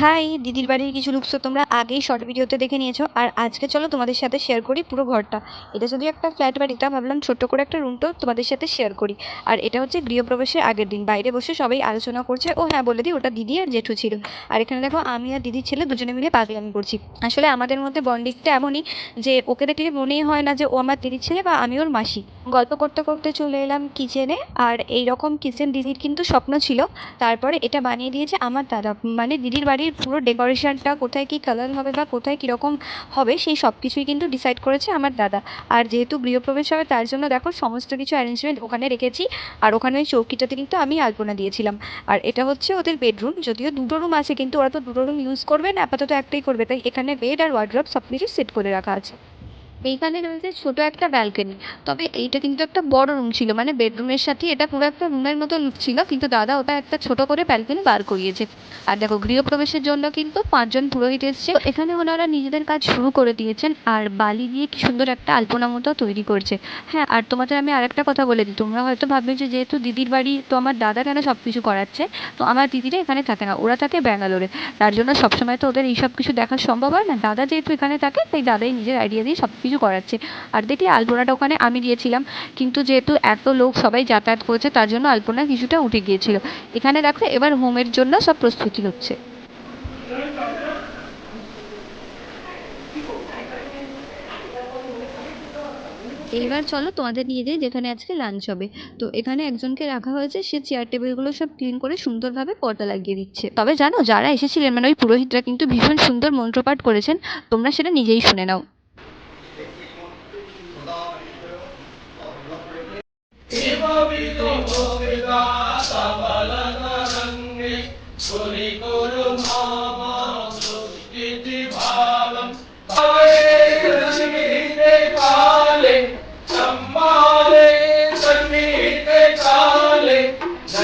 High, দিদির বাড়ির কিছু লুকস তো তোমরা আগেই শর্ট ভিডিওতে দেখে নিয়েছো। আর আজকে চলো তোমাদের সাথে শেয়ার করি পুরো ঘরটা। এটা যদি একটা ফ্ল্যাট বাড়ি, তা ভাবলাম ছোট্ট করে একটা রুমটাও তোমাদের সাথে শেয়ার করি। আর এটা হচ্ছে গৃহপ্রবেশের আগের দিন, বাইরে বসে সবাই আলোচনা করছে। ও হ্যাঁ, বলে দিই, ওটা দিদি আর জেঠু ছিল। আর এখানে দেখো, আমি আর দিদির ছেলে দুজনে মিলে পাগলামি করছি। আসলে আমাদের মধ্যে বন্ডিংটা এমনই যে ওকে দেখলে মনেই হয় না যে ও আমার দিদির ছেলে বা আমি ওর মাসি। গল্প করতে করতে চলে এলাম কিচেনে। আর এইরকম কিচেন দিদির কিন্তু স্বপ্ন ছিল। তারপরে এটা বানিয়ে দিয়েছে আমার দাদা, মানে দিদির বাড়ির পুরো ডেকোরেশনটা কোথায় কী কালার হবে বা কোথায় কীরকম হবে সেই সব কিছুই কিন্তু ডিসাইড করেছে আমার দাদা। আর যেহেতু গৃহপ্রবেশ হবে তার জন্য দেখো সমস্ত কিছু অ্যারেঞ্জমেন্ট ওখানে রেখেছি। আর ওখানে ওই চৌকিটাতে কিন্তু আমি আলপনা দিয়েছিলাম। আর এটা হচ্ছে ওদের বেডরুম, যদিও দুটো রুম আছে কিন্তু ওরা তো দুটো রুম ইউজ করবে না, আপাতত একটাই করবে, তাই এখানে বেড আর ওয়ার্ড্রোব সব কিছু সেট করে রাখা আছে। এইখানে রয়েছে ছোট একটা ব্যালকনি। তবে এইটা কিন্তু একটা বড় রুম ছিল, মানে বেডরুমের সাথে এটা পুরো একটা রুমের মতো ছিল, কিন্তু দাদা ওটা একটা ছোট করে ব্যালকনি বার করিয়েছে। আর দেখো, গৃহপ্রবেশের জন্য কিন্তু 5জন পুরোহিত এসছে। তো এখানে ওনারা নিজেদের কাজ শুরু করে দিয়েছেন, আর বালি দিয়ে কি সুন্দর একটা আলপনা মতো তৈরি করছে। হ্যাঁ, আর তোমাদের আমি আরেকটা কথা বলে দিই, তোমরা হয়তো ভাববে যে যেহেতু দিদির বাড়ি, তো আমার দাদা কেন সব কিছু করাচ্ছে। তো আমার দিদিরা এখানে থাকে না, ওরা থাকে ব্যাঙ্গালোরে। তার জন্য সবসময় তো ওদের এইসব কিছু দেখা সম্ভব হয় না। দাদা যেহেতু এখানে থাকে, তাই দাদাই নিজের আইডিয়া দিয়ে সব কিছু করাচ্ছে। আর দেখি, আলপনাটা ওখানে আমি দিয়েছিলাম, কিন্তু যেহেতু এত লোক সবাই যাতায়াত করেছে তার জন্য আলপনা কিছুটা উঠে গিয়েছিল। এখানে দেখো, এবার হোমের জন্য সব প্রস্তুতি হচ্ছে। এইবার চলো তোমাদের নিয়ে যাই যেখানে আজকে লাঞ্চ হবে। তো এখানে একজনকে রাখা হয়েছে, সে চেয়ার টেবিলগুলো সব ক্লিন করে সুন্দরভাবে পর্দা লাগিয়ে দিচ্ছে। তবে জানো, যারা এসেছিলেন মানে ওই পুরোহিতরা কিন্তু ভীষণ সুন্দর মন্ত্রপাঠ করেছেন। তোমরা সেটা নিজেই শুনে নাও।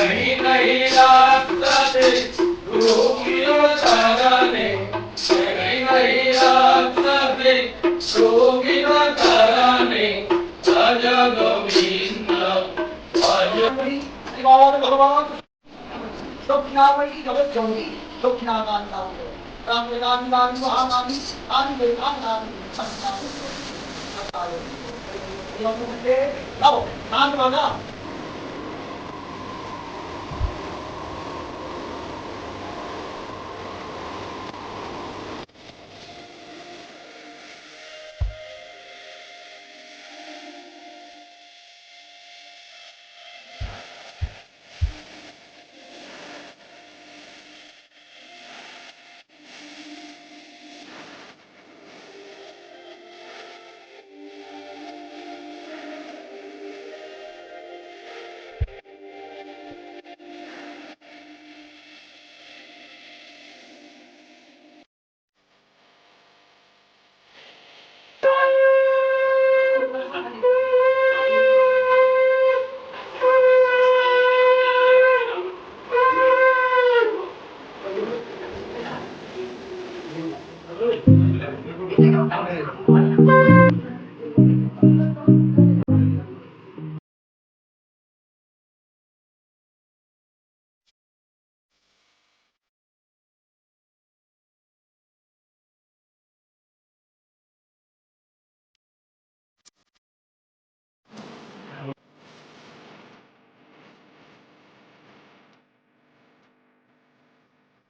नहीं नहीं रास्ते रोगियों ताराने नहीं नहीं रास्ते रोगियों ताराने राजा गोविंद राजा भगवान दक्षिणामयी जगत जोगी दक्षिणाकांतांग रामनामी महानामी आनंद आनंद संतान ये नव नाम वाला